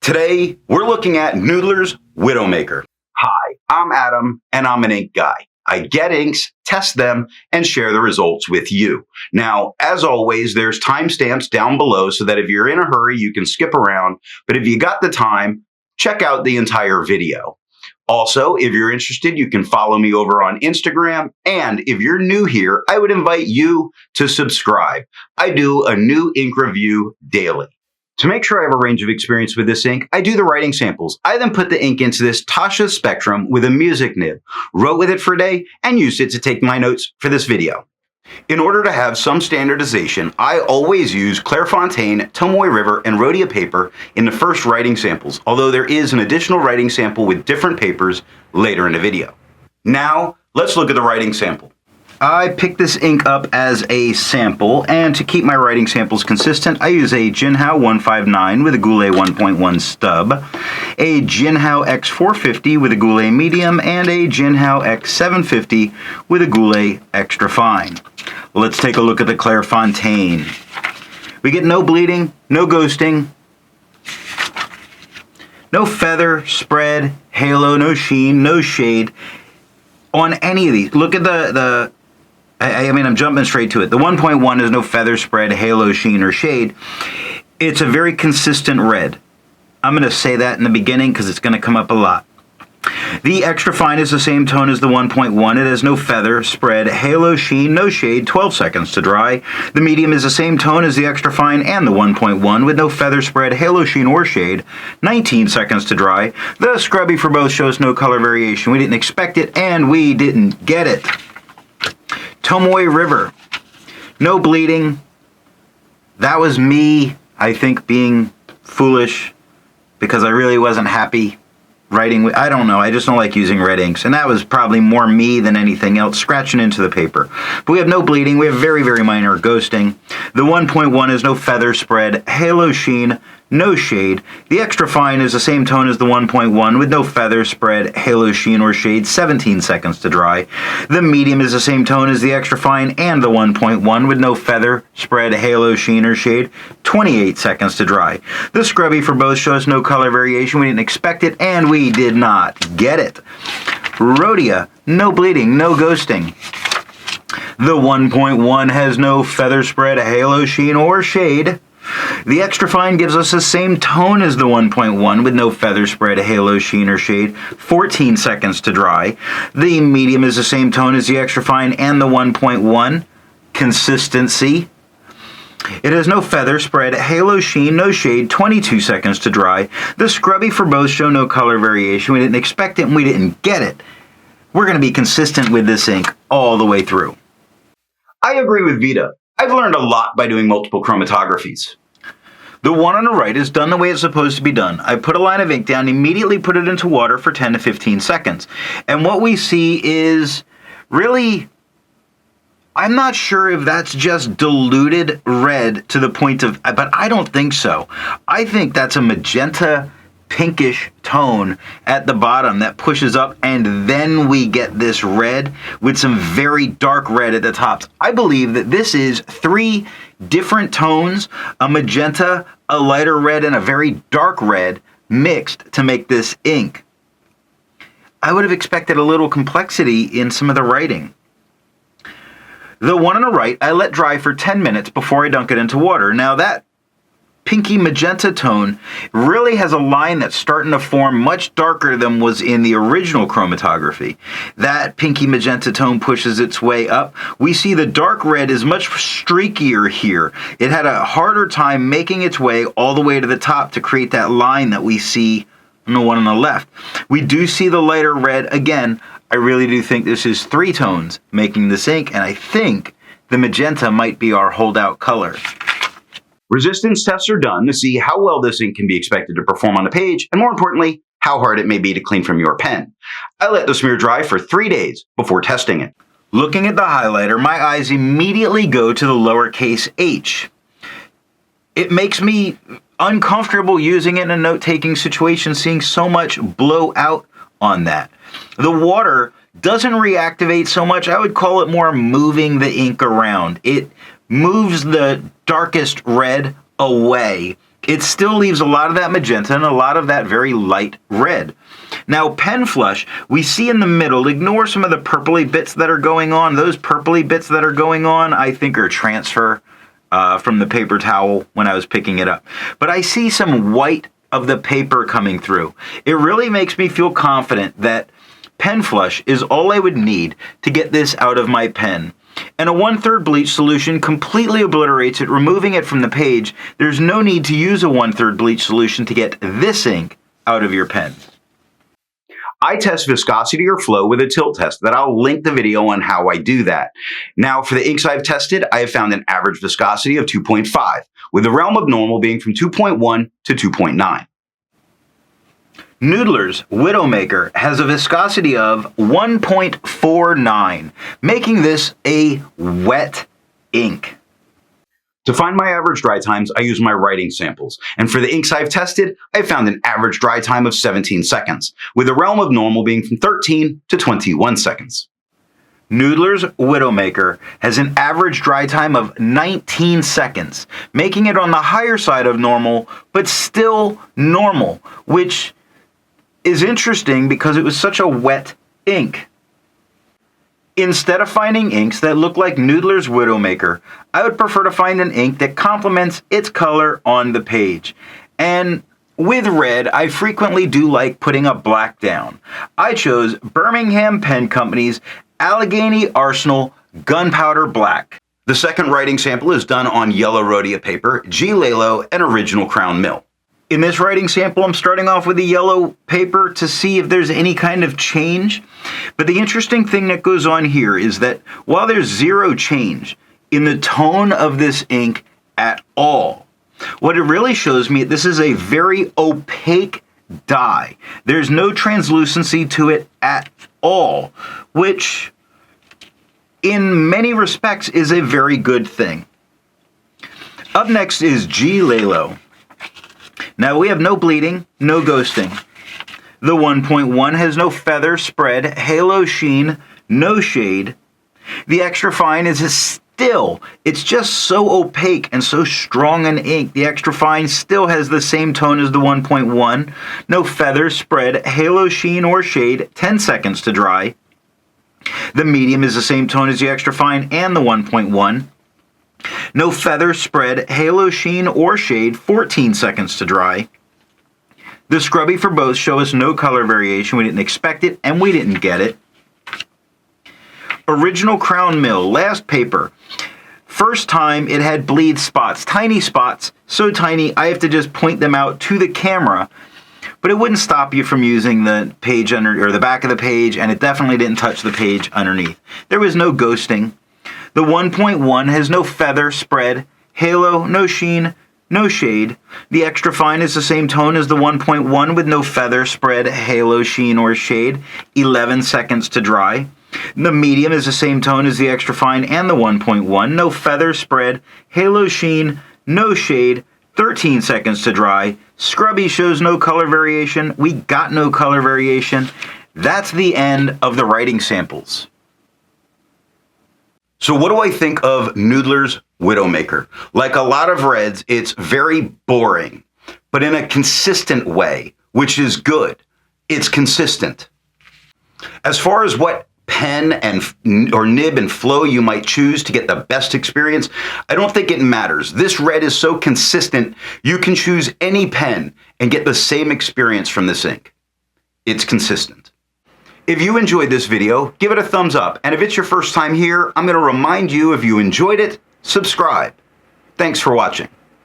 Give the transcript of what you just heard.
Today, we're looking at Noodler's Widowmaker. Hi, I'm Adam, and I'm an ink guy. I get inks, test them, and share the results with you. Now, as always, there's timestamps down below so that if you're in a hurry, you can skip around. But if you got the time, check out the entire video. Also, if you're interested, you can follow me over on Instagram. And if you're new here, I would invite you to subscribe. I do a new ink review daily. To make sure I have a range of experience with this ink, I do the writing samples. I then put the ink into this Tasha Spectrum with a music nib, wrote with it for a day, and used it to take my notes for this video. In order to have some standardization, I always use Clairfontaine, Tomoe River, and Rhodia paper in the first writing samples, although there is an additional writing sample with different papers later in the video. Now, let's look at the writing sample. I picked this ink up as a sample, and to keep my writing samples consistent, I use a Jinhao 159 with a Goulet 1.1 stub, a Jinhao X450 with a Goulet medium, and a Jinhao X750 with a Goulet extra fine. Let's take a look at the Clairfontaine. We get no bleeding, no ghosting, no feather, spread, halo, no sheen, no shade on any of these. Look at I'm jumping straight to it. The 1.1 is no feather, spread, halo, sheen, or shade. It's a very consistent red. I'm going to say that in the beginning because it's going to come up a lot. The extra fine is the same tone as the 1.1. It has no feather, spread, halo, sheen, no shade, 12 seconds to dry. The medium is the same tone as the extra fine and the 1.1 with no feather, spread, halo, sheen, or shade, 19 seconds to dry. The scrubby for both shows no color variation. We didn't expect it and we didn't get it. Tomoe River, no bleeding. That was me, I think, being foolish because I really wasn't happy writing with, I don't know, I just don't like using red inks. And that was probably more me than anything else, scratching into the paper. But we have no bleeding, we have very, very minor ghosting. The 1.1 is no feather, spread, halo, sheen, no shade. The extra fine is the same tone as the 1.1 with no feather, spread, halo, sheen, or shade, 17 seconds to dry. The medium is the same tone as the extra fine and the 1.1 with no feather, spread, halo, sheen, or shade, 28 seconds to dry. The scrubby for both shows no color variation. We didn't expect it and we did not get it. Rhodia, no bleeding, no ghosting. The 1.1 has no feather, spread, halo, sheen, or shade. The extra fine gives us the same tone as the 1.1 with no feather, spread, halo, sheen, or shade, 14 seconds to dry. The medium is the same tone as the extra fine and the 1.1, consistency. It has no feather, spread, halo, sheen, no shade, 22 seconds to dry. The scrubby for both show no color variation. We didn't expect it and we didn't get it. We're going to be consistent with this ink all the way through. I agree with Vita. I've learned a lot by doing multiple chromatographies. The one on the right is done the way it's supposed to be done. I put a line of ink down, immediately put it into water for 10 to 15 seconds. And what we see is really, I'm not sure if that's just diluted red to the point of, but I don't think so. I think that's a magenta pinkish tone at the bottom that pushes up, and then we get this red with some very dark red at the tops. I believe that this is 3 different tones, a magenta, a lighter red, and a very dark red mixed to make this ink. I would have expected a little complexity in some of the writing. The one on the right, I let dry for 10 minutes before I dunk it into water. Now that pinky magenta tone really has a line that's starting to form much darker than was in the original chromatography. That pinky magenta tone pushes its way up. We see the dark red is much streakier here. It had a harder time making its way all the way to the top to create that line that we see on the one on the left. We do see the lighter red again. I really do think this is 3 tones making this ink, and I think the magenta might be our holdout color. Resistance tests are done to see how well this ink can be expected to perform on the page, and more importantly, how hard it may be to clean from your pen. I let the smear dry for 3 days before testing it. Looking at the highlighter, my eyes immediately go to the lowercase h. It makes me uncomfortable using it in a note-taking situation, seeing so much blowout on that. The water doesn't reactivate so much. I would call it more moving the ink around. It moves the darkest red away, it still leaves a lot of that magenta and a lot of that very light red. Now, pen flush, we see in the middle, ignore some of the purpley bits that are going on. Those purpley bits that are going on, I think are transfer from the paper towel when I was picking it up. But I see some white of the paper coming through. It really makes me feel confident that pen flush is all I would need to get this out of my pen. And a 1/3 bleach solution completely obliterates it, removing it from the page. There's no need to use a 1/3 bleach solution to get this ink out of your pen. I test viscosity or flow with a tilt test that I'll link the video on how I do that. Now, for the inks I've tested, I have found an average viscosity of 2.5, with the realm of normal being from 2.1 to 2.9. Noodler's Widowmaker has a viscosity of 1.49, making this a wet ink. To find my average dry times, I use my writing samples. And for the inks I've tested, I found an average dry time of 17 seconds, with the realm of normal being from 13 to 21 seconds. Noodler's Widowmaker has an average dry time of 19 seconds, making it on the higher side of normal, but still normal, which is interesting because it was such a wet ink. Instead of finding inks that look like Noodler's Widowmaker, I would prefer to find an ink that complements its color on the page. And with red, I frequently do like putting a black down. I chose Birmingham Pen Company's Allegheny Arsenal Gunpowder Black. The second writing sample is done on yellow Rhodia paper, G. Lalo, and original Crown Mill. In this writing sample, I'm starting off with the yellow paper to see if there's any kind of change. But the interesting thing that goes on here is that while there's zero change in the tone of this ink at all, what it really shows me, this is a very opaque dye. There's no translucency to it at all, which in many respects is a very good thing. Up next is G. Lalo. Now we have no bleeding, no ghosting. The 1.1 has no feather, spread, halo sheen, no shade. The extra fine is still, it's just so opaque and so strong an ink. The extra fine still has the same tone as the 1.1. No feather, spread, halo sheen or shade, 10 seconds to dry. The medium is the same tone as the extra fine and the 1.1. No feather, spread, halo sheen, or shade, 14 seconds to dry. The scrubby for both show us no color variation. We didn't expect it, and we didn't get it. Original Crown Mill, last paper. First time it had bleed spots, tiny spots, so tiny I have to just point them out to the camera. But it wouldn't stop you from using the page or the back of the page, and it definitely didn't touch the page underneath. There was no ghosting. The 1.1 has no feather, spread, halo, no sheen, no shade. The extra fine is the same tone as the 1.1 with no feather, spread, halo, sheen, or shade. 11 seconds to dry. The medium is the same tone as the extra fine and the 1.1. No feather, spread, halo, sheen, no shade. 13 seconds to dry. Scrubby shows no color variation. We got no color variation. That's the end of the writing samples. So what do I think of Noodler's Widowmaker? Like a lot of reds, it's very boring, but in a consistent way, which is good. It's consistent. As far as what pen or nib and flow you might choose to get the best experience, I don't think it matters. This red is so consistent, you can choose any pen and get the same experience from this ink. It's consistent. If you enjoyed this video, give it a thumbs up. And if it's your first time here, I'm going to remind you, if you enjoyed it, subscribe. Thanks for watching.